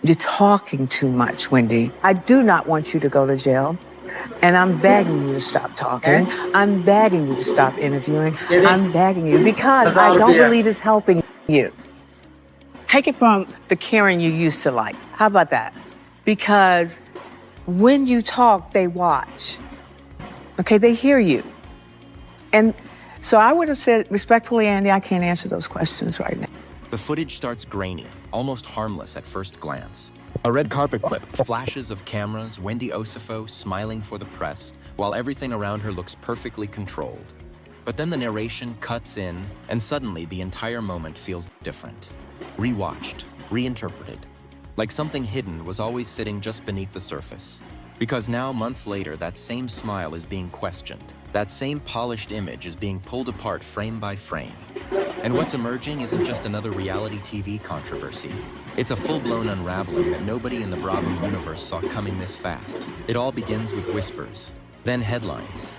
You're talking too much, Wendy. I do not want you to go to jail. And I'm begging you to stop talking. I'm begging you to stop interviewing. I'm begging you because I don't believe it's helping you. Take it from the Karen you used to like. How about that? Because when you talk, they watch. Okay, they hear you. And so I would have said, respectfully, Andy, I can't answer those questions right now. The footage starts grainy, almost harmless at first glance. A red carpet clip, flashes of cameras, Wendy Osefo smiling for the press, while everything around her looks perfectly controlled. But then the narration cuts in, and suddenly the entire moment feels different. Rewatched, reinterpreted. Like something hidden was always sitting just beneath the surface. Because now, months later, that same smile is being questioned. That same polished image is being pulled apart frame by frame. And what's emerging isn't just another reality TV controversy. It's a full-blown unraveling that nobody in the Bravo universe saw coming this fast. It all begins with whispers, then headlines.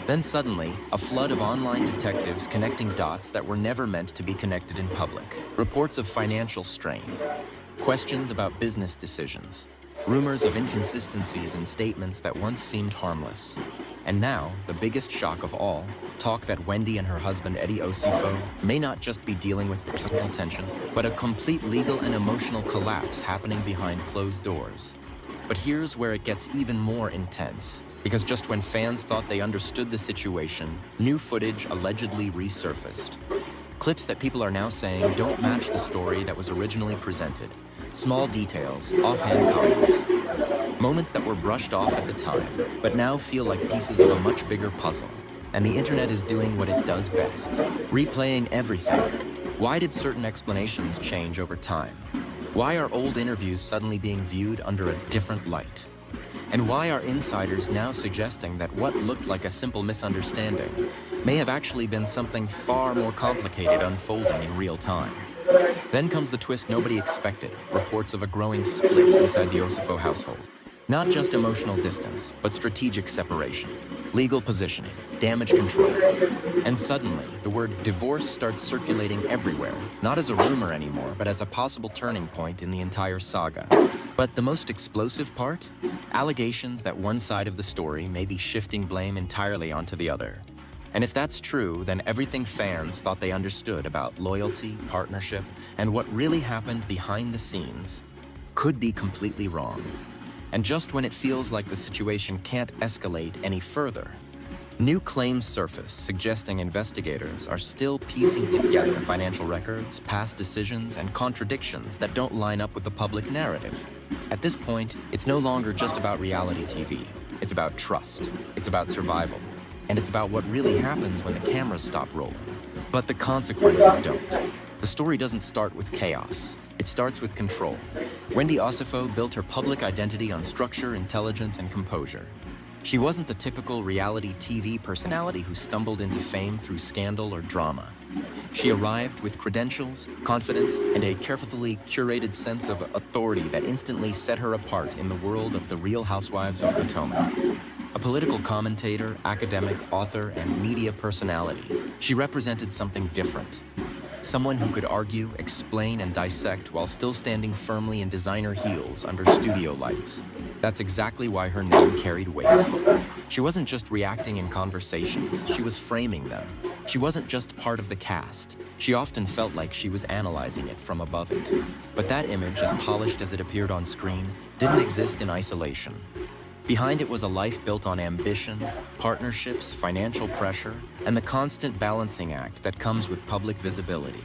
Then suddenly, a flood of online detectives connecting dots that were never meant to be connected in public. Reports of financial strain. Questions about business decisions. Rumors of inconsistencies in statements that once seemed harmless. And now, the biggest shock of all, talk that Wendy and her husband Eddie Osefo may not just be dealing with personal tension, but a complete legal and emotional collapse happening behind closed doors. But here's where it gets even more intense, because just when fans thought they understood the situation, new footage allegedly resurfaced. Clips that people are now saying don't match the story that was originally presented. Small details, offhand comments. Moments that were brushed off at the time, but now feel like pieces of a much bigger puzzle. And the internet is doing what it does best, replaying everything. Why did certain explanations change over time? Why are old interviews suddenly being viewed under a different light? And why are insiders now suggesting that what looked like a simple misunderstanding may have actually been something far more complicated unfolding in real time? Then comes the twist nobody expected, reports of a growing split inside the Osefo household. Not just emotional distance, but strategic separation, legal positioning, damage control. And suddenly, the word divorce starts circulating everywhere, not as a rumor anymore, but as a possible turning point in the entire saga. But the most explosive part? Allegations that one side of the story may be shifting blame entirely onto the other. And if that's true, then everything fans thought they understood about loyalty, partnership, and what really happened behind the scenes could be completely wrong. And just when it feels like the situation can't escalate any further, new claims surface suggesting investigators are still piecing together financial records, past decisions, and contradictions that don't line up with the public narrative. At this point, it's no longer just about reality TV. It's about trust. It's about survival. And it's about what really happens when the cameras stop rolling. But the consequences don't. The story doesn't start with chaos. It starts with control. Wendy Osefo built her public identity on structure, intelligence, and composure. She wasn't the typical reality TV personality who stumbled into fame through scandal or drama. She arrived with credentials, confidence, and a carefully curated sense of authority that instantly set her apart in the world of the Real Housewives of Potomac. A political commentator, academic, author, and media personality, she represented something different. Someone who could argue, explain, and dissect while still standing firmly in designer heels under studio lights. That's exactly why her name carried weight. She wasn't just reacting in conversations, she was framing them. She wasn't just part of the cast. She often felt like she was analyzing it from above it. But that image, as polished as it appeared on screen, didn't exist in isolation. Behind it was a life built on ambition, partnerships, financial pressure, and the constant balancing act that comes with public visibility.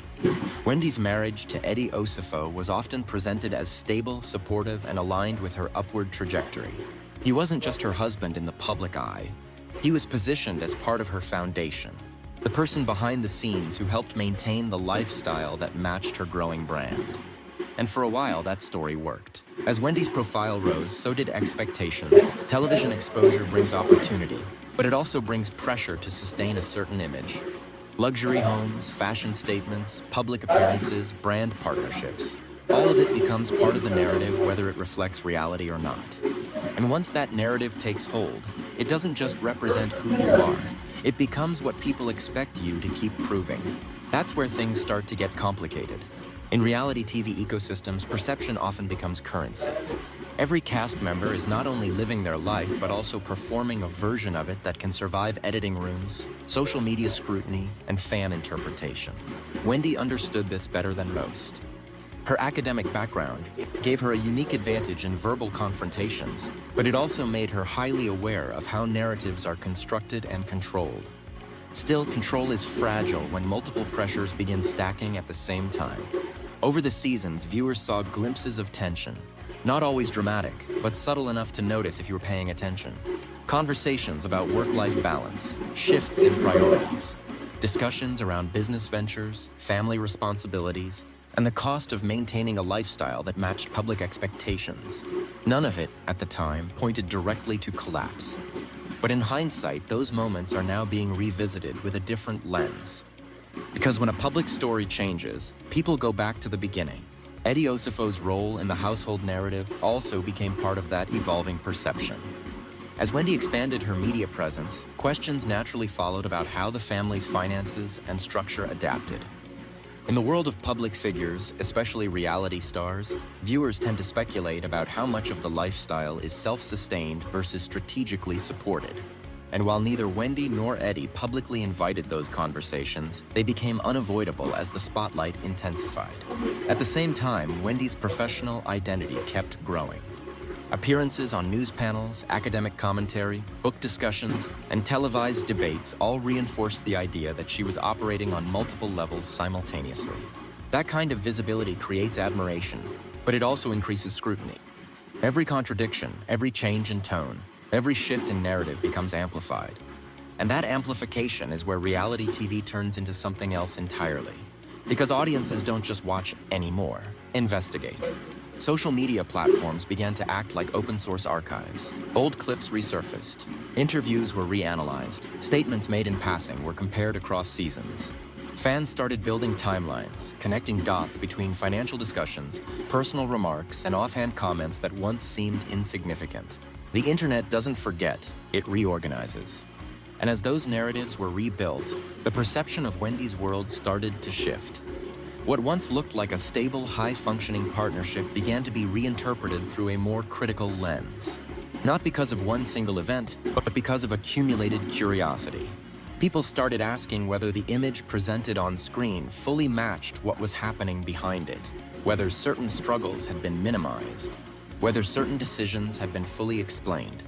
Wendy's marriage to Eddie Osefo was often presented as stable, supportive, and aligned with her upward trajectory. He wasn't just her husband in the public eye. He was positioned as part of her foundation, the person behind the scenes who helped maintain the lifestyle that matched her growing brand. And for a while, that story worked. As Wendy's profile rose, so did expectations. Television exposure brings opportunity, but it also brings pressure to sustain a certain image. Luxury homes, fashion statements, public appearances, brand partnerships. All of it becomes part of the narrative, whether it reflects reality or not. And once that narrative takes hold, it doesn't just represent who you are. It becomes what people expect you to keep proving. That's where things start to get complicated. In reality TV ecosystems, perception often becomes currency. Every cast member is not only living their life, but also performing a version of it that can survive editing rooms, social media scrutiny, and fan interpretation. Wendy understood this better than most. Her academic background gave her a unique advantage in verbal confrontations, but it also made her highly aware of how narratives are constructed and controlled. Still, control is fragile when multiple pressures begin stacking at the same time. Over the seasons, viewers saw glimpses of tension. Not always dramatic, but subtle enough to notice if you were paying attention. Conversations about work-life balance, shifts in priorities, discussions around business ventures, family responsibilities, and the cost of maintaining a lifestyle that matched public expectations. None of it, at the time, pointed directly to collapse. But in hindsight, those moments are now being revisited with a different lens. Because when a public story changes, people go back to the beginning. Wendy Osefo's role in the household narrative also became part of that evolving perception. As Wendy expanded her media presence, questions naturally followed about how the family's finances and structure adapted. In the world of public figures, especially reality stars, viewers tend to speculate about how much of the lifestyle is self-sustained versus strategically supported. And while neither Wendy nor Eddie publicly invited those conversations, they became unavoidable as the spotlight intensified. At the same time, Wendy's professional identity kept growing. Appearances on news panels, academic commentary, book discussions, and televised debates all reinforced the idea that she was operating on multiple levels simultaneously. That kind of visibility creates admiration, but it also increases scrutiny. Every contradiction, every change in tone, every shift in narrative becomes amplified. And that amplification is where reality TV turns into something else entirely. Because audiences don't just watch anymore, investigate. Social media platforms began to act like open-source archives. Old clips resurfaced. Interviews were reanalyzed. Statements made in passing were compared across seasons. Fans started building timelines, connecting dots between financial discussions, personal remarks, and offhand comments that once seemed insignificant. The internet doesn't forget, it reorganizes. And as those narratives were rebuilt, the perception of Wendy's world started to shift. What once looked like a stable, high-functioning partnership began to be reinterpreted through a more critical lens. Not because of one single event, but because of accumulated curiosity. People started asking whether the image presented on screen fully matched what was happening behind it, whether certain struggles had been minimized, whether certain decisions had been fully explained.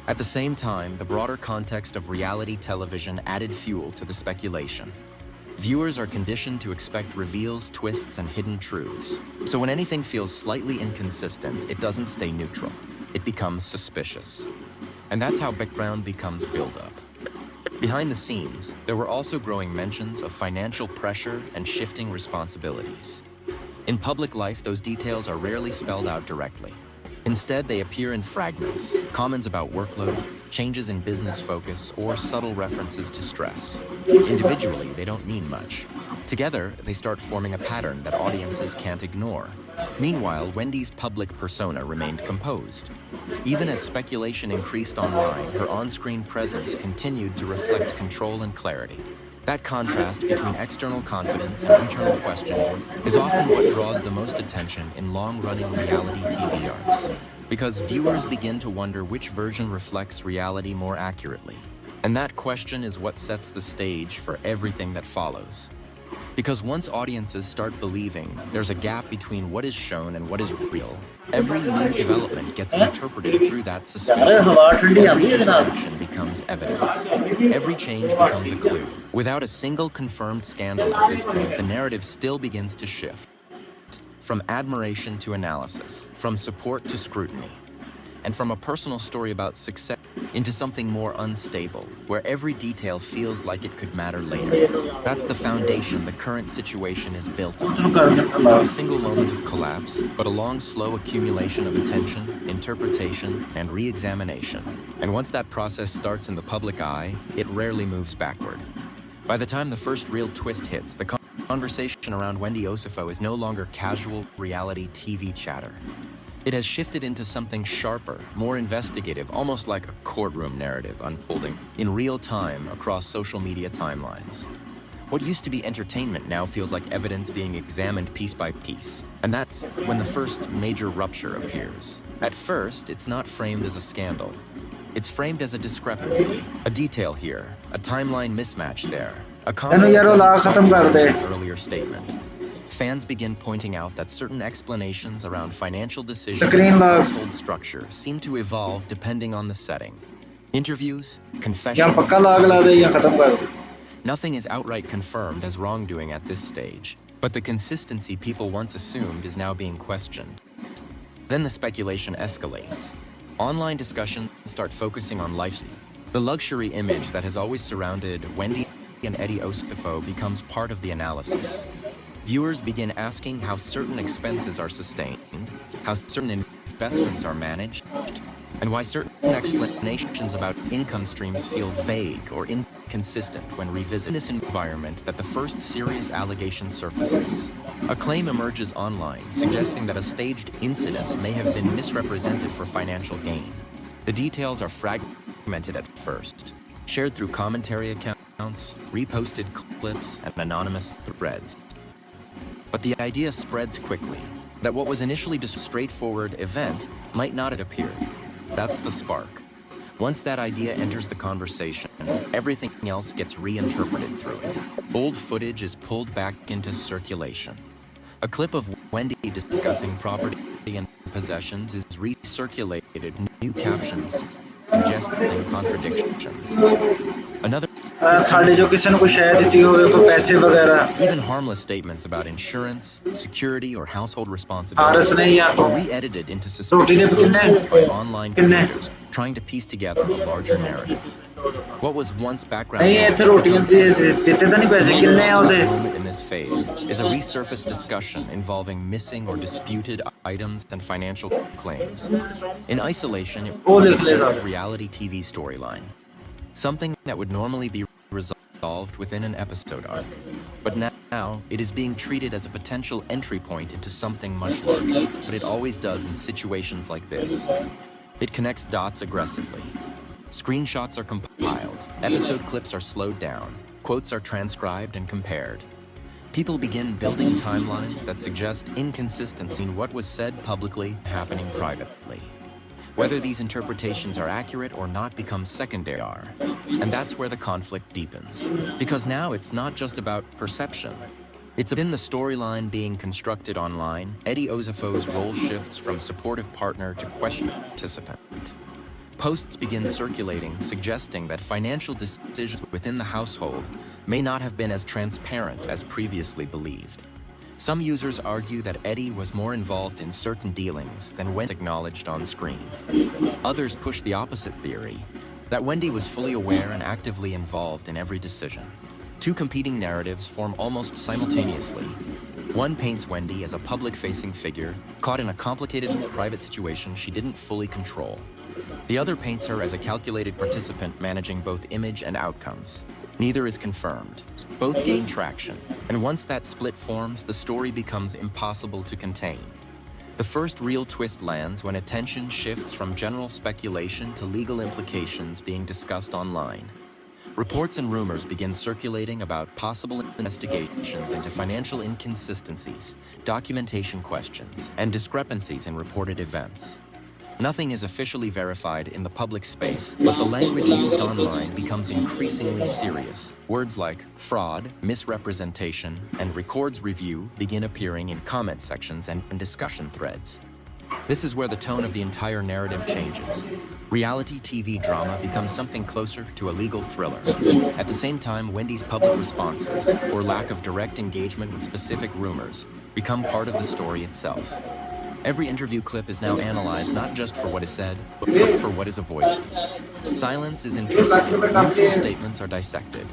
At the same time, the broader context of reality television added fuel to the speculation. Viewers are conditioned to expect reveals, twists, and hidden truths. So when anything feels slightly inconsistent, it doesn't stay neutral. It becomes suspicious. And that's how background becomes build-up. Behind the scenes, there were also growing mentions of financial pressure and shifting responsibilities. In public life, those details are rarely spelled out directly. Instead, they appear in fragments, comments about workload, changes in business focus, or subtle references to stress. Individually, they don't mean much. Together, they start forming a pattern that audiences can't ignore. Meanwhile, Wendy's public persona remained composed. Even as speculation increased online, her on-screen presence continued to reflect control and clarity. That contrast between external confidence and internal questioning is often what draws the most attention in long-running reality TV arcs. Because viewers begin to wonder which version reflects reality more accurately. And that question is what sets the stage for everything that follows. Because once audiences start believing there's a gap between what is shown and what is real, every new development gets interpreted through that suspicion. Every interaction becomes evidence. Every change becomes a clue. Without a single confirmed scandal at this point, the narrative still begins to shift. From admiration to analysis, from support to scrutiny, and from a personal story about success into something more unstable, where every detail feels like it could matter later. That's the foundation the current situation is built on. Not a single moment of collapse, but a long, slow accumulation of attention, interpretation, and re-examination. And once that process starts in the public eye, it rarely moves backward. By the time the first real twist hits, the conversation around Wendy Osefo is no longer casual reality TV chatter. It has shifted into something sharper, more investigative, almost like a courtroom narrative unfolding in real time across social media timelines. What used to be entertainment now feels like evidence being examined piece by piece. And that's when the first major rupture appears. At first, it's not framed as a scandal. It's framed as a discrepancy, a detail here, a timeline mismatch there, a comment that doesn't quite match an earlier statement. Fans begin pointing out that certain explanations around financial decisions and household structure seem to evolve depending on the setting. Interviews, confessions, nothing is outright confirmed as wrongdoing at this stage, but the consistency people once assumed is now being questioned. Then the speculation escalates. Online discussions start focusing on lifestyle. The luxury image that has always surrounded Wendy and Eddie Osefo becomes part of the analysis. Viewers begin asking how certain expenses are sustained, how certain investments are managed, and why certain explanations about income streams feel vague or inconsistent when revisited. In this environment that the first serious allegation surfaces, a claim emerges online suggesting that a staged incident may have been misrepresented for financial gain. The details are fragmented at first, shared through commentary accounts, reposted clips, and anonymous threads. But the idea spreads quickly that what was initially just a straightforward event might not have appeared. That's the spark. Once that idea enters the conversation, everything else gets reinterpreted through it. Old footage is pulled back into circulation. A clip of Wendy discussing property and possessions is recirculated, new captions suggesting contradictions. Another even harmless statements about insurance, security, or household responsibility are re-edited into suspicious content by online creators trying to piece together a larger narrative. What was once background noise in this phase is a resurfaced discussion involving missing or disputed items and financial claims. In isolation, it was a standard reality TV storyline, something that would normally be resolved within an episode arc. But now, it is being treated as a potential entry point into something much larger, but it always does in situations like this. It connects dots aggressively. Screenshots are compiled, episode clips are slowed down, quotes are transcribed and compared. People begin building timelines that suggest inconsistency in what was said publicly happening privately. Whether these interpretations are accurate or not becomes secondary, and that's where the conflict deepens. Because now it's not just about perception. It's within the storyline being constructed online, Eddie Osefo's role shifts from supportive partner to question participant. Posts begin circulating suggesting that financial decisions within the household may not have been as transparent as previously believed. Some users argue that Eddie was more involved in certain dealings than Wendy acknowledged on screen. Others push the opposite theory, that Wendy was fully aware and actively involved in every decision. Two competing narratives form almost simultaneously. One paints Wendy as a public-facing figure, caught in a complicated private situation she didn't fully control. The other paints her as a calculated participant managing both image and outcomes. Neither is confirmed. Both gain traction, and once that split forms, the story becomes impossible to contain. The first real twist lands when attention shifts from general speculation to legal implications being discussed online. Reports and rumors begin circulating about possible investigations into financial inconsistencies, documentation questions, and discrepancies in reported events. Nothing is officially verified in the public space, but the language used online becomes increasingly serious. Words like fraud, misrepresentation, and records review begin appearing in comment sections and discussion threads. This is where the tone of the entire narrative changes. Reality TV drama becomes something closer to a legal thriller. At the same time, Wendy's public responses, or lack of direct engagement with specific rumors, become part of the story itself. Every interview clip is now analyzed not just for what is said, but for what is avoided. Silence is interpreted, neutral statements are dissected.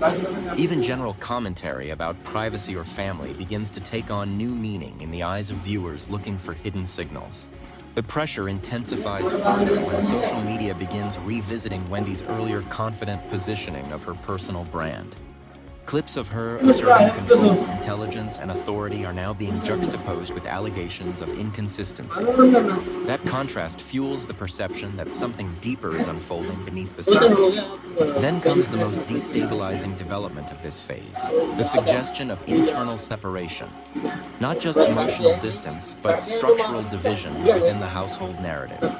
Even general commentary about privacy or family begins to take on new meaning in the eyes of viewers looking for hidden signals. The pressure intensifies further when social media begins revisiting Wendy's earlier confident positioning of her personal brand. Clips of her asserting control, intelligence, and authority are now being juxtaposed with allegations of inconsistency. That contrast fuels the perception that something deeper is unfolding beneath the surface. Then comes the most destabilizing development of this phase, the suggestion of internal separation. Not just emotional distance, but structural division within the household narrative.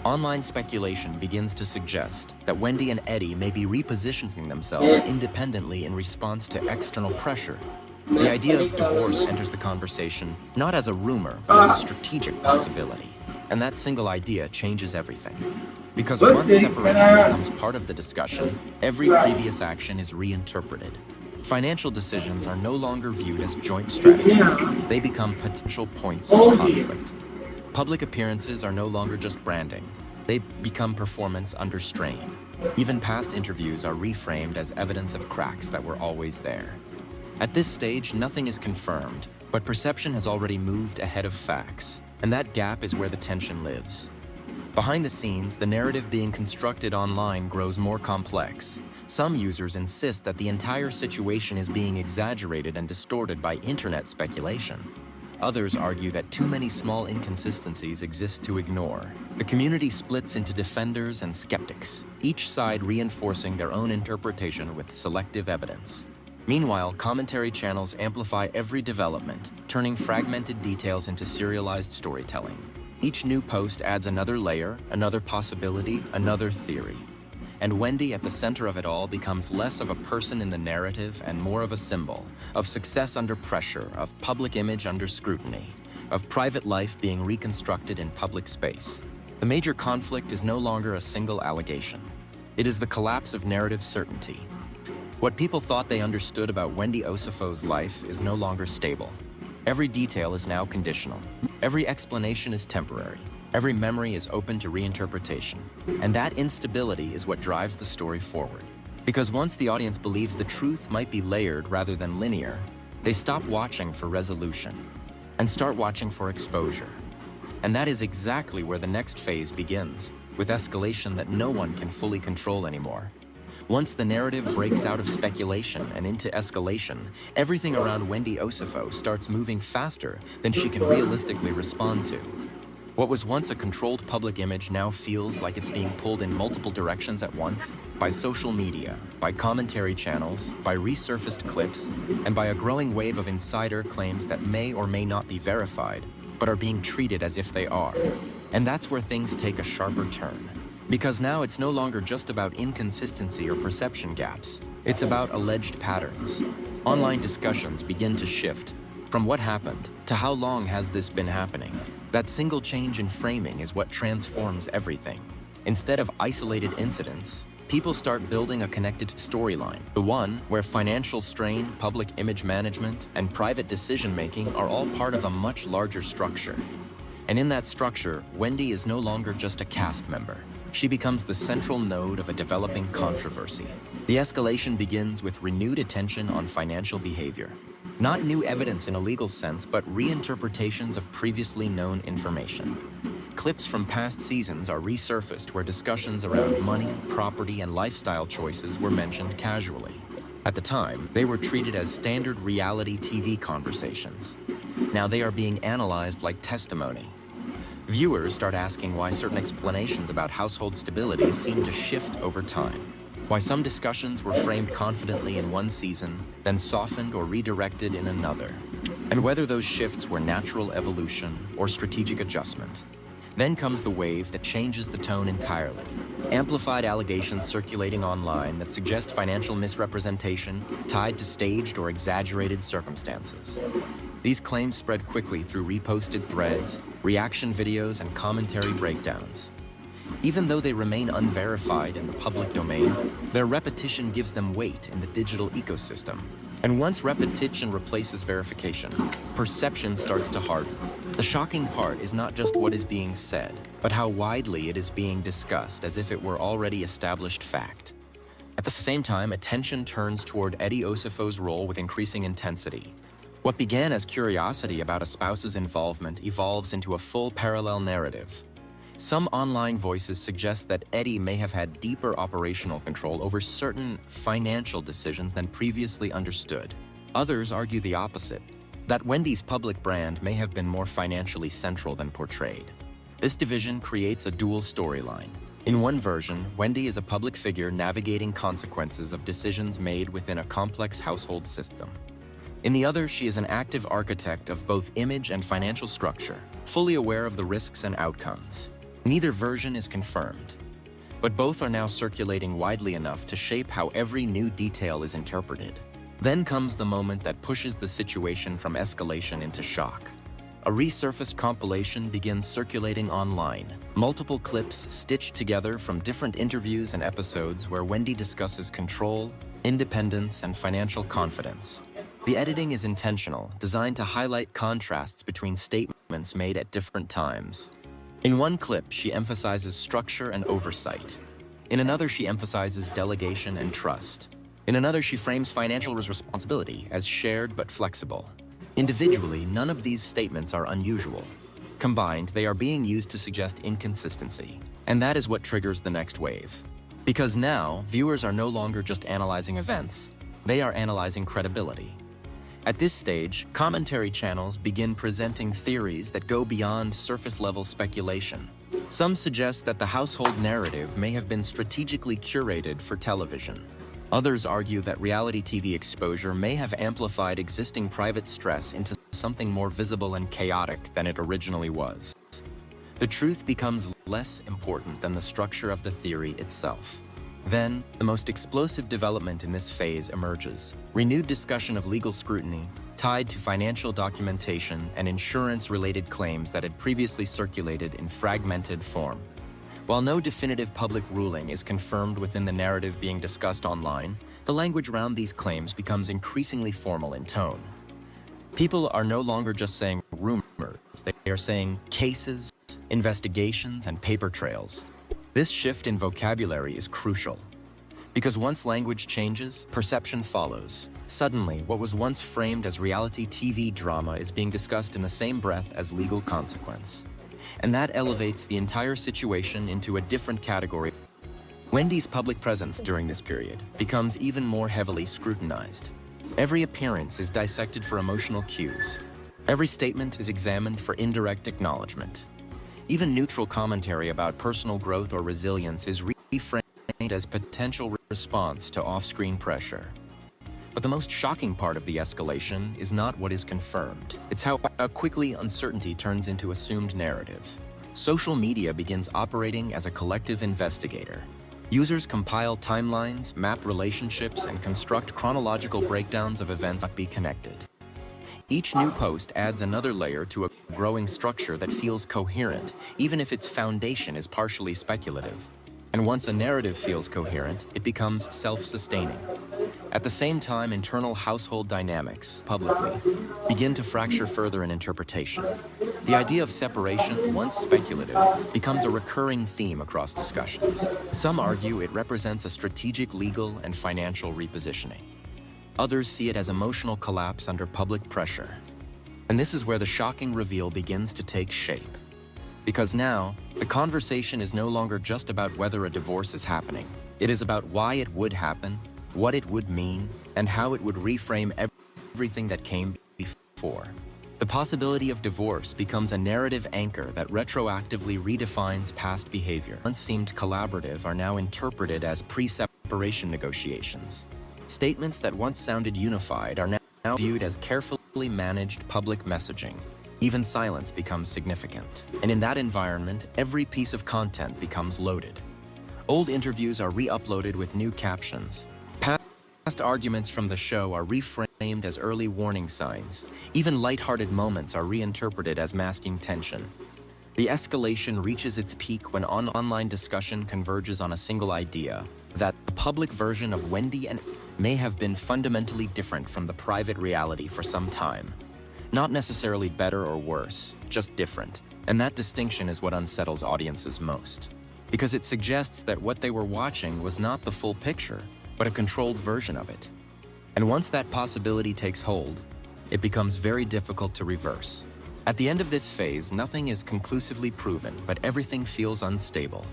Online speculation begins to suggest that Wendy and Eddie may be repositioning themselves independently in response to external pressure. The idea of divorce enters the conversation not as a rumor, but as a strategic possibility. And that single idea changes everything. Because once separation becomes part of the discussion, every previous action is reinterpreted. Financial decisions are no longer viewed as joint strategy. They become potential points of conflict. Public appearances are no longer just branding. They become performance under strain. Even past interviews are reframed as evidence of cracks that were always there. At this stage, nothing is confirmed, but perception has already moved ahead of facts, and that gap is where the tension lives. Behind the scenes, the narrative being constructed online grows more complex. Some users insist that the entire situation is being exaggerated and distorted by internet speculation. Others argue that too many small inconsistencies exist to ignore. The community splits into defenders and skeptics, each side reinforcing their own interpretation with selective evidence. Meanwhile, commentary channels amplify every development, turning fragmented details into serialized storytelling. Each new post adds another layer, another possibility, another theory. And Wendy, at the center of it all, becomes less of a person in the narrative and more of a symbol of success under pressure, of public image under scrutiny, of private life being reconstructed in public space. The major conflict is no longer a single allegation. It is the collapse of narrative certainty. What people thought they understood about Wendy Osefo's life is no longer stable. Every detail is now conditional. Every explanation is temporary. Every memory is open to reinterpretation. And that instability is what drives the story forward. Because once the audience believes the truth might be layered rather than linear, they stop watching for resolution and start watching for exposure. And that is exactly where the next phase begins, with escalation that no one can fully control anymore. Once the narrative breaks out of speculation and into escalation, everything around Wendy Osefo starts moving faster than she can realistically respond to. What was once a controlled public image now feels like it's being pulled in multiple directions at once, by social media, by commentary channels, by resurfaced clips, and by a growing wave of insider claims that may or may not be verified, but are being treated as if they are. And that's where things take a sharper turn. Because now it's no longer just about inconsistency or perception gaps. It's about alleged patterns. Online discussions begin to shift from what happened to how long has this been happening. That single change in framing is what transforms everything. Instead of isolated incidents, people start building a connected storyline. The one where financial strain, public image management, and private decision-making are all part of a much larger structure. And in that structure, Wendy is no longer just a cast member. She becomes the central node of a developing controversy. The escalation begins with renewed attention on financial behavior. Not new evidence in a legal sense, but reinterpretations of previously known information. Clips from past seasons are resurfaced where discussions around money, property, and lifestyle choices were mentioned casually. At the time, they were treated as standard reality TV conversations. Now they are being analyzed like testimony. Viewers start asking why certain explanations about household stability seem to shift over time. Why some discussions were framed confidently in one season, then softened or redirected in another. And whether those shifts were natural evolution or strategic adjustment. Then comes the wave that changes the tone entirely. Amplified allegations circulating online that suggest financial misrepresentation tied to staged or exaggerated circumstances. These claims spread quickly through reposted threads, reaction videos, and commentary breakdowns. Even though they remain unverified in the public domain, their repetition gives them weight in the digital ecosystem. And once repetition replaces verification, perception starts to harden. The shocking part is not just what is being said, but how widely it is being discussed as if it were already established fact. At the same time, attention turns toward Eddie Osefo's role with increasing intensity. What began as curiosity about a spouse's involvement evolves into a full parallel narrative. Some online voices suggest that Eddie may have had deeper operational control over certain financial decisions than previously understood. Others argue the opposite, that Wendy's public brand may have been more financially central than portrayed. This division creates a dual storyline. In one version, Wendy is a public figure navigating consequences of decisions made within a complex household system. In the other, she is an active architect of both image and financial structure, fully aware of the risks and outcomes. Neither version is confirmed, but both are now circulating widely enough to shape how every new detail is interpreted. Then comes the moment that pushes the situation from escalation into shock. A resurfaced compilation begins circulating online. Multiple clips stitched together from different interviews and episodes where Wendy discusses control, independence, and financial confidence. The editing is intentional, designed to highlight contrasts between statements made at different times. In one clip, she emphasizes structure and oversight. In another, she emphasizes delegation and trust. In another, she frames financial responsibility as shared but flexible. Individually, none of these statements are unusual. Combined, they are being used to suggest inconsistency. And that is what triggers the next wave. Because now, viewers are no longer just analyzing events, they are analyzing credibility. At this stage, commentary channels begin presenting theories that go beyond surface-level speculation. Some suggest that the household narrative may have been strategically curated for television. Others argue that reality TV exposure may have amplified existing private stress into something more visible and chaotic than it originally was. The truth becomes less important than the structure of the theory itself. Then, the most explosive development in this phase emerges. Renewed discussion of legal scrutiny, tied to financial documentation and insurance-related claims that had previously circulated in fragmented form. While no definitive public ruling is confirmed within the narrative being discussed online, the language around these claims becomes increasingly formal in tone. People are no longer just saying rumors, they are saying cases, investigations, and paper trails. This shift in vocabulary is crucial, because once language changes, perception follows. Suddenly, what was once framed as reality TV drama is being discussed in the same breath as legal consequence. And that elevates the entire situation into a different category. Wendy's public presence during this period becomes even more heavily scrutinized. Every appearance is dissected for emotional cues. Every statement is examined for indirect acknowledgement. Even neutral commentary about personal growth or resilience is reframed as potential response to off-screen pressure. But the most shocking part of the escalation is not what is confirmed. It's how quickly uncertainty turns into assumed narrative. Social media begins operating as a collective investigator. Users compile timelines, map relationships, and construct chronological breakdowns of events that cannot be connected. Each new post adds another layer to a growing structure that feels coherent, even if its foundation is partially speculative. And once a narrative feels coherent, it becomes self-sustaining. At the same time, internal household dynamics, publicly, begin to fracture further in interpretation. The idea of separation, once speculative, becomes a recurring theme across discussions. Some argue it represents a strategic legal and financial repositioning. Others see it as emotional collapse under public pressure. And this is where the shocking reveal begins to take shape. Because now, the conversation is no longer just about whether a divorce is happening. It is about why it would happen, what it would mean, and how it would reframe everything that came before. The possibility of divorce becomes a narrative anchor that retroactively redefines past behavior. Once seemed collaborative are now interpreted as pre-separation negotiations. Statements that once sounded unified are now viewed as carefully managed public messaging. Even silence becomes significant. And in that environment, every piece of content becomes loaded. Old interviews are re-uploaded with new captions. Past arguments from the show are reframed as early warning signs. Even lighthearted moments are reinterpreted as masking tension. The escalation reaches its peak when online discussion converges on a single idea, that the public version of Wendy and may have been fundamentally different from the private reality for some time. Not necessarily better or worse, just different. And that distinction is what unsettles audiences most. Because it suggests that what they were watching was not the full picture, but a controlled version of it. And once that possibility takes hold, it becomes very difficult to reverse. At the end of this phase, nothing is conclusively proven, but everything feels unstable.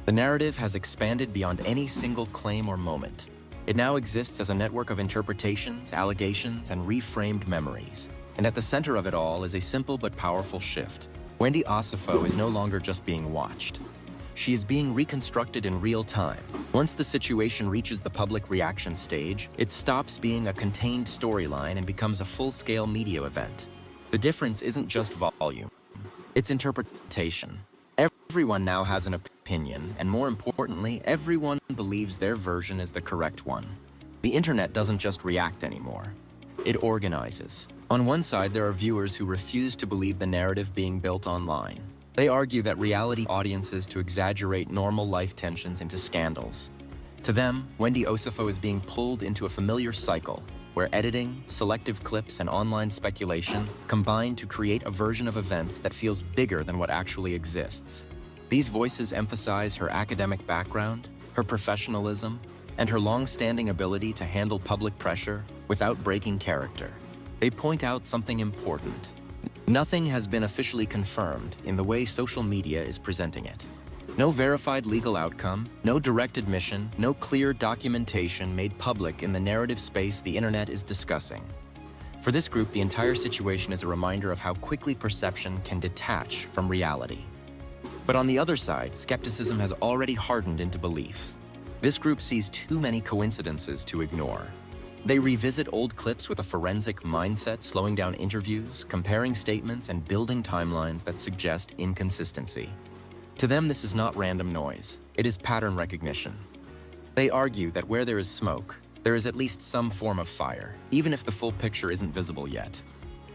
The narrative has expanded beyond any single claim or moment. It now exists as a network of interpretations, allegations, and reframed memories. And at the center of it all is a simple but powerful shift. Wendy Osefo is no longer just being watched. She is being reconstructed in real time. Once the situation reaches the public reaction stage, it stops being a contained storyline and becomes a full-scale media event. The difference isn't just volume, it's interpretation. Everyone now has an opinion, and more importantly, everyone believes their version is the correct one. The internet doesn't just react anymore. It organizes. On one side, there are viewers who refuse to believe the narrative being built online. They argue that reality audiences to exaggerate normal life tensions into scandals. To them, Wendy Osefo is being pulled into a familiar cycle where editing, selective clips, and online speculation combine to create a version of events that feels bigger than what actually exists. These voices emphasize her academic background, her professionalism, and her long-standing ability to handle public pressure without breaking character. They point out something important. Nothing has been officially confirmed in the way social media is presenting it. No verified legal outcome, no direct admission, no clear documentation made public in the narrative space the internet is discussing. For this group, the entire situation is a reminder of how quickly perception can detach from reality. But on the other side, skepticism has already hardened into belief. This group sees too many coincidences to ignore. They revisit old clips with a forensic mindset, slowing down interviews, comparing statements, and building timelines that suggest inconsistency. To them, this is not random noise. It is pattern recognition. They argue that where there is smoke, there is at least some form of fire, even if the full picture isn't visible yet.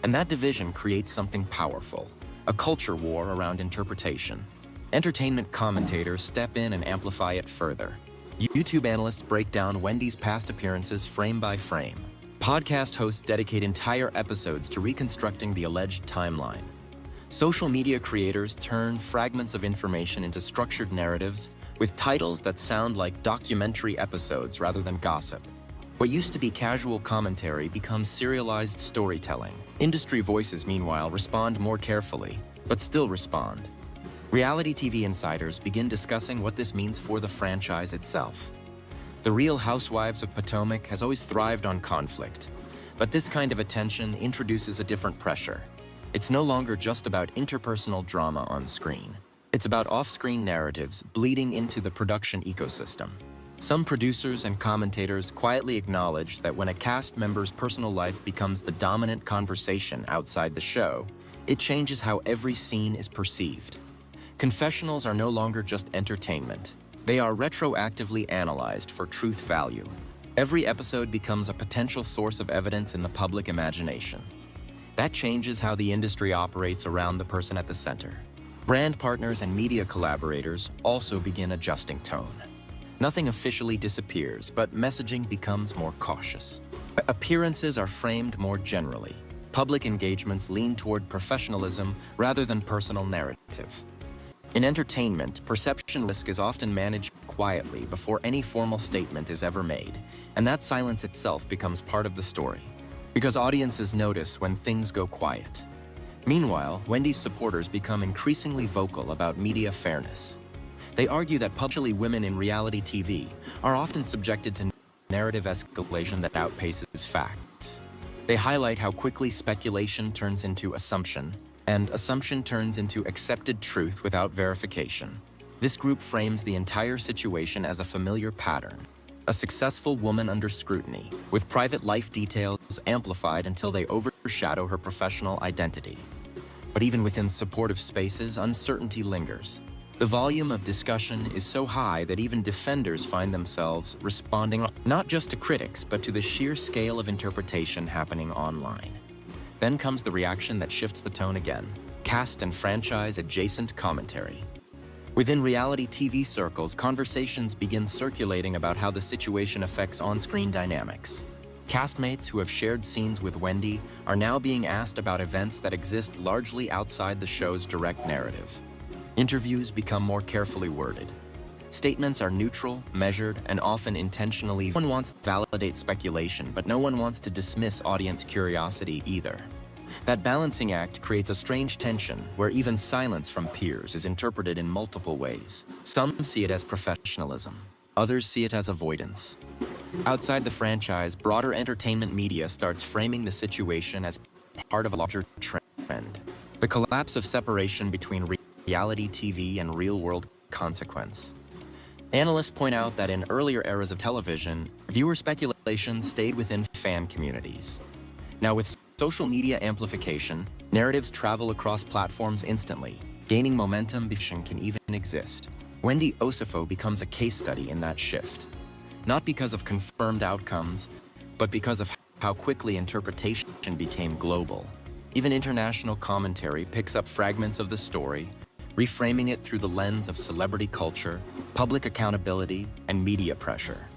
And that division creates something powerful, a culture war around interpretation. Entertainment commentators step in and amplify it further. YouTube analysts break down Wendy's past appearances frame by frame. Podcast hosts dedicate entire episodes to reconstructing the alleged timeline. Social media creators turn fragments of information into structured narratives with titles that sound like documentary episodes rather than gossip. What used to be casual commentary becomes serialized storytelling. Industry voices, meanwhile, respond more carefully, but still respond. Reality TV insiders begin discussing what this means for the franchise itself. The Real Housewives of Potomac has always thrived on conflict, but this kind of attention introduces a different pressure. It's no longer just about interpersonal drama on screen. It's about off-screen narratives bleeding into the production ecosystem. Some producers and commentators quietly acknowledge that when a cast member's personal life becomes the dominant conversation outside the show, it changes how every scene is perceived. Confessionals are no longer just entertainment. They are retroactively analyzed for truth value. Every episode becomes a potential source of evidence in the public imagination. That changes how the industry operates around the person at the center. Brand partners and media collaborators also begin adjusting tone. Nothing officially disappears, but messaging becomes more cautious. Appearances are framed more generally. Public engagements lean toward professionalism rather than personal narrative. In entertainment, perception risk is often managed quietly before any formal statement is ever made, and that silence itself becomes part of the story, because audiences notice when things go quiet. Meanwhile, Wendy's supporters become increasingly vocal about media fairness. They argue that publicly women in reality TV are often subjected to narrative escalation that outpaces facts. They highlight how quickly speculation turns into assumption, and assumption turns into accepted truth without verification. This group frames the entire situation as a familiar pattern. A successful woman under scrutiny, with private life details amplified until they overshadow her professional identity. But even within supportive spaces, uncertainty lingers. The volume of discussion is so high that even defenders find themselves responding not just to critics, but to the sheer scale of interpretation happening online. Then comes the reaction that shifts the tone again: cast and franchise-adjacent commentary. Within reality TV circles, conversations begin circulating about how the situation affects on-screen dynamics. Castmates who have shared scenes with Wendy are now being asked about events that exist largely outside the show's direct narrative. Interviews become more carefully worded. Statements are neutral, measured, and often intentionally. No one wants to validate speculation, but no one wants to dismiss audience curiosity either. That balancing act creates a strange tension where even silence from peers is interpreted in multiple ways. Some see it as professionalism, others see it as avoidance. Outside the franchise, broader entertainment media starts framing the situation as part of a larger trend. The collapse of separation between reality TV and real-world consequence. Analysts point out that in earlier eras of television, viewer speculation stayed within fan communities. Now with social media amplification, narratives travel across platforms instantly, gaining momentum before can even exist. Wendy Osefo becomes a case study in that shift. Not because of confirmed outcomes, but because of how quickly interpretation became global. Even international commentary picks up fragments of the story, reframing it through the lens of celebrity culture, public accountability, and media pressure.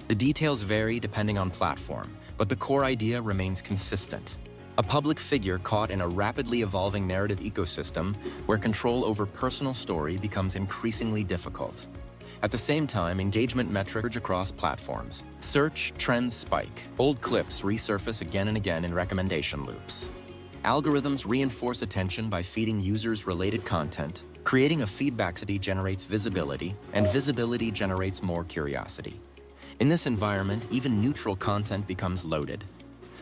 The details vary depending on platform, but the core idea remains consistent. A public figure caught in a rapidly evolving narrative ecosystem where control over personal story becomes increasingly difficult. At the same time, engagement metrics across platforms. Search trends spike. Old clips resurface again and again in recommendation loops. Algorithms reinforce attention by feeding users related content, creating a feedback that generates visibility, and visibility generates more curiosity. In this environment, even neutral content becomes loaded.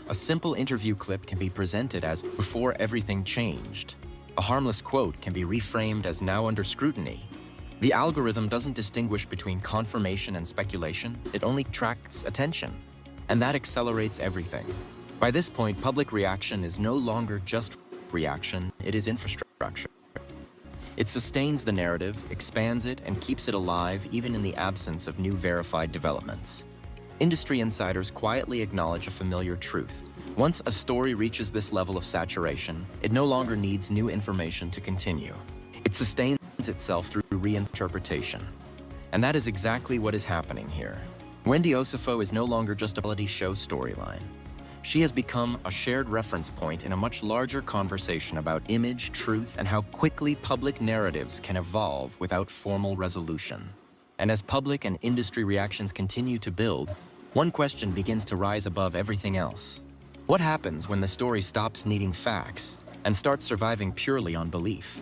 A simple interview clip can be presented as "before everything changed." A harmless quote can be reframed as "now under scrutiny." The algorithm doesn't distinguish between confirmation and speculation, it only tracks attention. And that accelerates everything. By this point, public reaction is no longer just reaction, it is infrastructure. It sustains the narrative, expands it, and keeps it alive even in the absence of new verified developments. Industry insiders quietly acknowledge a familiar truth. Once a story reaches this level of saturation, it no longer needs new information to continue. It sustains itself through reinterpretation. And that is exactly what is happening here. Wendy Osefo is no longer just a reality show storyline. She has become a shared reference point in a much larger conversation about image, truth, and how quickly public narratives can evolve without formal resolution. And as public and industry reactions continue to build, one question begins to rise above everything else. What happens when the story stops needing facts and starts surviving purely on belief?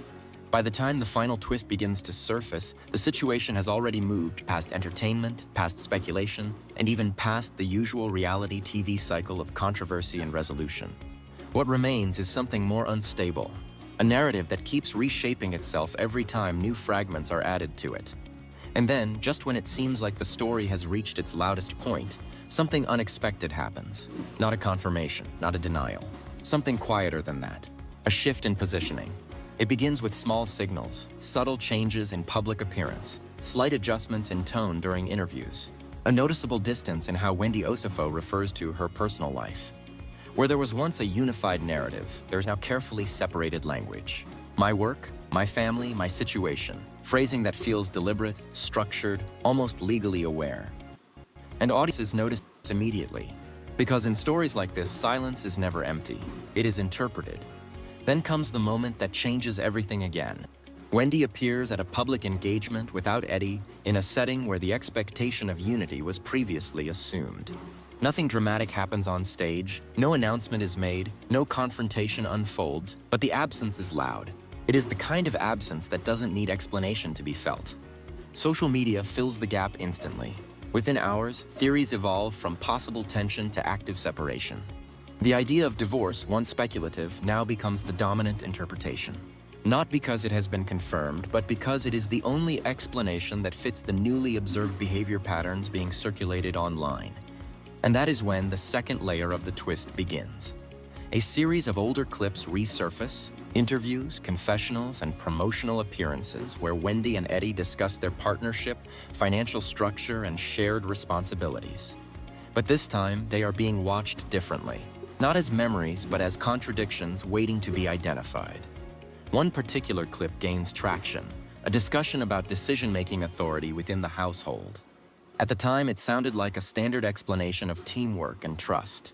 By the time the final twist begins to surface, the situation has already moved past entertainment, past speculation, and even past the usual reality TV cycle of controversy and resolution. What remains is something more unstable, a narrative that keeps reshaping itself every time new fragments are added to it. And then, just when it seems like the story has reached its loudest point, something unexpected happens. Not a confirmation, not a denial. Something quieter than that. A shift in positioning. It begins with small signals, subtle changes in public appearance, slight adjustments in tone during interviews, a noticeable distance in how Wendy Osefo refers to her personal life. Where there was once a unified narrative, there is now carefully separated language. My work, my family, my situation, phrasing that feels deliberate, structured, almost legally aware. And audiences notice immediately, because in stories like this, silence is never empty, it is interpreted. Then comes the moment that changes everything again. Wendy appears at a public engagement without Eddie in a setting where the expectation of unity was previously assumed. Nothing dramatic happens on stage, no announcement is made, no confrontation unfolds, but the absence is loud. It is the kind of absence that doesn't need explanation to be felt. Social media fills the gap instantly. Within hours, theories evolve from possible tension to active separation. The idea of divorce, once speculative, now becomes the dominant interpretation. Not because it has been confirmed, but because it is the only explanation that fits the newly observed behavior patterns being circulated online. And that is when the second layer of the twist begins. A series of older clips resurface, interviews, confessionals, and promotional appearances where Wendy and Eddie discuss their partnership, financial structure, and shared responsibilities. But this time, they are being watched differently. Not as memories, but as contradictions waiting to be identified. One particular clip gains traction, a discussion about decision-making authority within the household. At the time, it sounded like a standard explanation of teamwork and trust.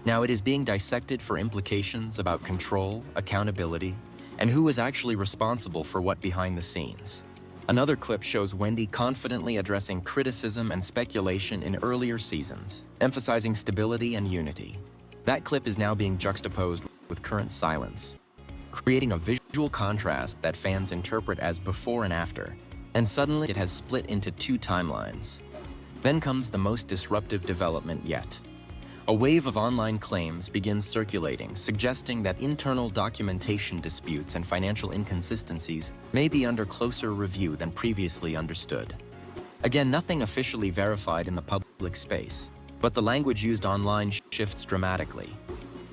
Now it is being dissected for implications about control, accountability, and who is actually responsible for what behind the scenes. Another clip shows Wendy confidently addressing criticism and speculation in earlier seasons, emphasizing stability and unity. That clip is now being juxtaposed with with current silence, creating a visual contrast that fans interpret as before and after, and suddenly it has split into two timelines. Then comes the most disruptive development yet. A wave of online claims begins circulating, suggesting that internal documentation disputes and financial inconsistencies may be under closer review than previously understood. Again, nothing officially verified in the public space, but the language used online shifts dramatically.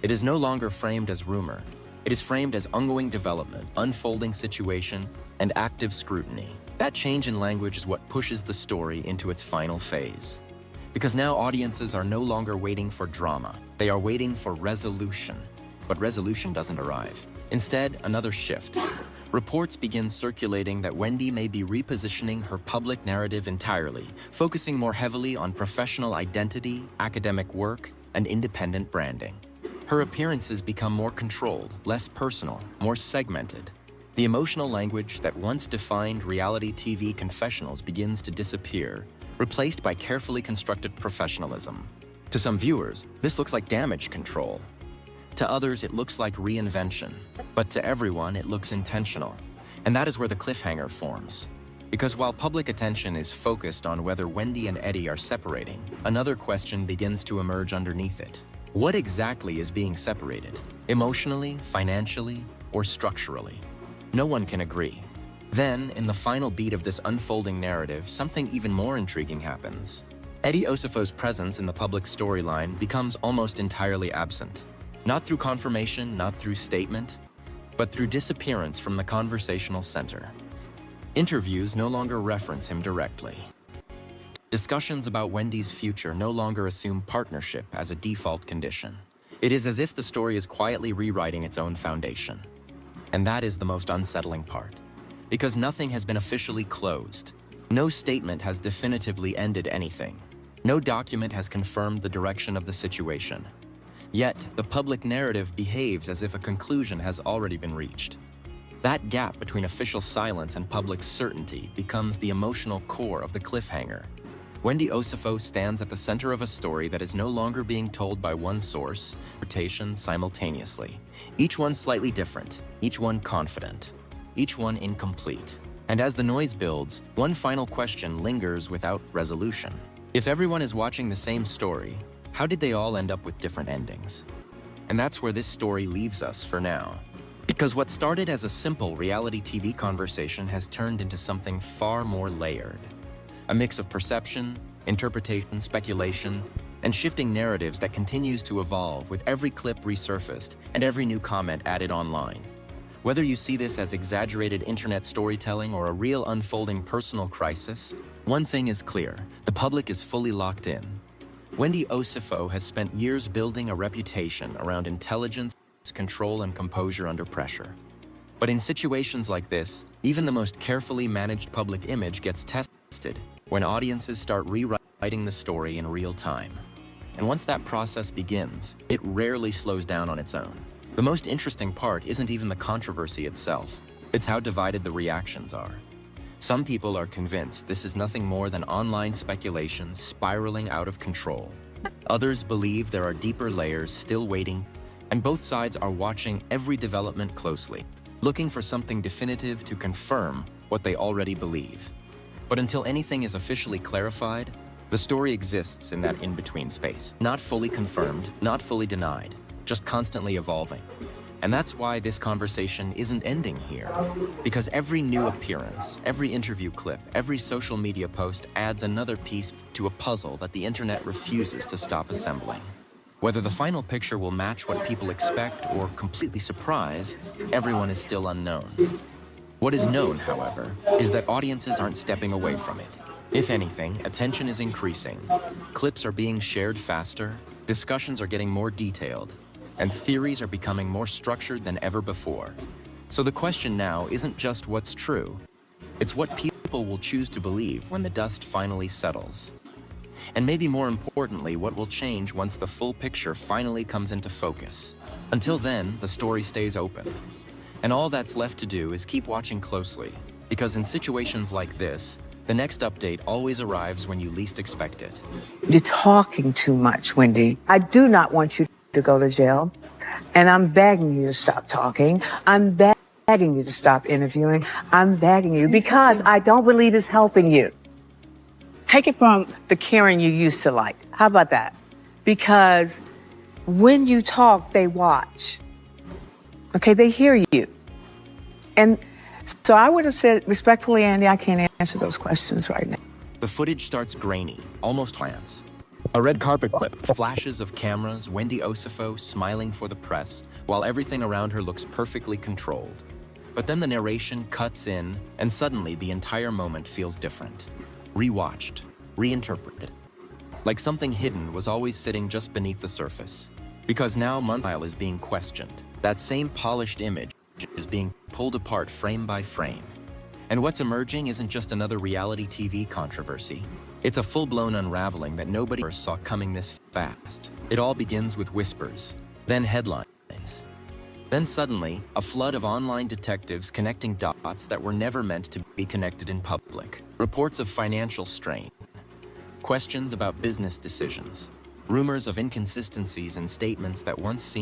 It is no longer framed as rumor. It is framed as ongoing development, unfolding situation, and active scrutiny. That change in language is what pushes the story into its final phase. Because now audiences are no longer waiting for drama. They are waiting for resolution. But resolution doesn't arrive. Instead, another shift. Reports begin circulating that Wendy may be repositioning her public narrative entirely, focusing more heavily on professional identity, academic work, and independent branding. Her appearances become more controlled, less personal, more segmented. The emotional language that once defined reality TV confessionals begins to disappear, replaced by carefully constructed professionalism. To some viewers, this looks like damage control. To others, it looks like reinvention. But to everyone, it looks intentional. And that is where the cliffhanger forms. Because while public attention is focused on whether Wendy and Eddie are separating, another question begins to emerge underneath it. What exactly is being separated? Emotionally, financially, or structurally? No one can agree. Then, in the final beat of this unfolding narrative, something even more intriguing happens. Eddie Osefo's presence in the public storyline becomes almost entirely absent. Not through confirmation, not through statement, but through disappearance from the conversational center. Interviews no longer reference him directly. Discussions about Wendy's future no longer assume partnership as a default condition. It is as if the story is quietly rewriting its own foundation. And that is the most unsettling part. Because nothing has been officially closed. No statement has definitively ended anything. No document has confirmed the direction of the situation. Yet, the public narrative behaves as if a conclusion has already been reached. That gap between official silence and public certainty becomes the emotional core of the cliffhanger. Wendy Osefo stands at the center of a story that is no longer being told by one source, interpretation simultaneously. Each one slightly different, each one confident, each one incomplete. And as the noise builds, one final question lingers without resolution. If everyone is watching the same story, how did they all end up with different endings? And that's where this story leaves us for now. Because what started as a simple reality TV conversation has turned into something far more layered. A mix of perception, interpretation, speculation, and shifting narratives that continues to evolve with every clip resurfaced and every new comment added online. Whether you see this as exaggerated internet storytelling or a real unfolding personal crisis, one thing is clear: the public is fully locked in. Wendy Osefo has spent years building a reputation around intelligence, control, and composure under pressure. But in situations like this, even the most carefully managed public image gets tested when audiences start rewriting the story in real time. And once that process begins, it rarely slows down on its own. The most interesting part isn't even the controversy itself. It's how divided the reactions are. Some people are convinced this is nothing more than online speculation spiraling out of control. Others believe there are deeper layers still waiting, and both sides are watching every development closely, looking for something definitive to confirm what they already believe. But until anything is officially clarified, the story exists in that in-between space. Not fully confirmed, not fully denied, just constantly evolving. And that's why this conversation isn't ending here. Because every new appearance, every interview clip, every social media post adds another piece to a puzzle that the internet refuses to stop assembling. Whether the final picture will match what people expect or completely surprise, everyone is still unknown. What is known, however, is that audiences aren't stepping away from it. If anything, attention is increasing. Clips are being shared faster, discussions are getting more detailed, and theories are becoming more structured than ever before. So the question now isn't just what's true, it's what people will choose to believe when the dust finally settles. And maybe more importantly, what will change once the full picture finally comes into focus. Until then, the story stays open. And all that's left to do is keep watching closely, because in situations like this, the next update always arrives when you least expect it. You're talking too much, Wendy. I do not want you to go to jail, And I'm begging you to stop talking. I'm begging you to stop interviewing. I'm begging you because I don't believe it's helping you. Take it from the Karen you used to like. How about that? Because when you talk, they watch. Okay, they hear you. And so I would have said, respectfully, Andy, I can't answer those questions right now. The footage starts grainy, almost glance. A red carpet clip, flashes of cameras, Wendy Osefo smiling for the press, while everything around her looks perfectly controlled. But then the narration cuts in, and suddenly the entire moment feels different. Rewatched, reinterpreted. Like something hidden was always sitting just beneath the surface. Because now Monthile is being questioned. That same polished image is being pulled apart frame by frame. And what's emerging isn't just another reality TV controversy. It's a full-blown unraveling that nobody ever saw coming this fast. It all begins with whispers, then headlines. Then suddenly, a flood of online detectives connecting dots that were never meant to be connected in public. Reports of financial strain. Questions about business decisions. Rumors of inconsistencies in statements that once seemed